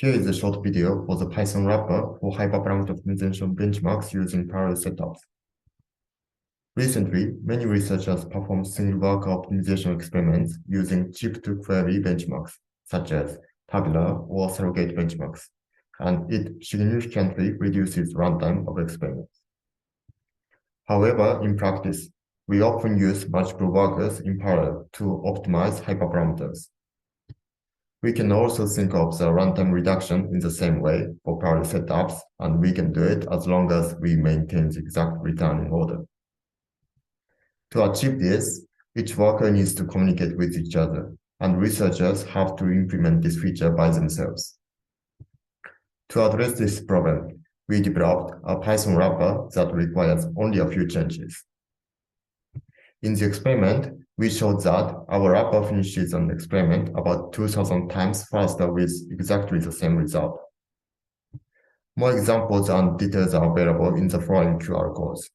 Here is a short video for the Python wrapper for hyperparameter optimization benchmarks using parallel setups. Recently, many researchers performed single-worker optimization experiments using chip-to-query benchmarks, such as tabular or surrogate benchmarks, and it significantly reduces runtime of experiments. However, in practice, we often use multiple workers in parallel to optimize hyperparameters. We can also think of the runtime reduction in the same way for parallel setups, and we can do it as long as we maintain the exact returning order. To achieve this, each worker needs to communicate with each other, and researchers have to implement this feature by themselves. To address this problem, we developed a Python wrapper that requires only a few changes. In the experiment, we showed that our wrapper finishes an experiment about 2,000 times faster with exactly the same result. More examples and details are available in the following QR codes.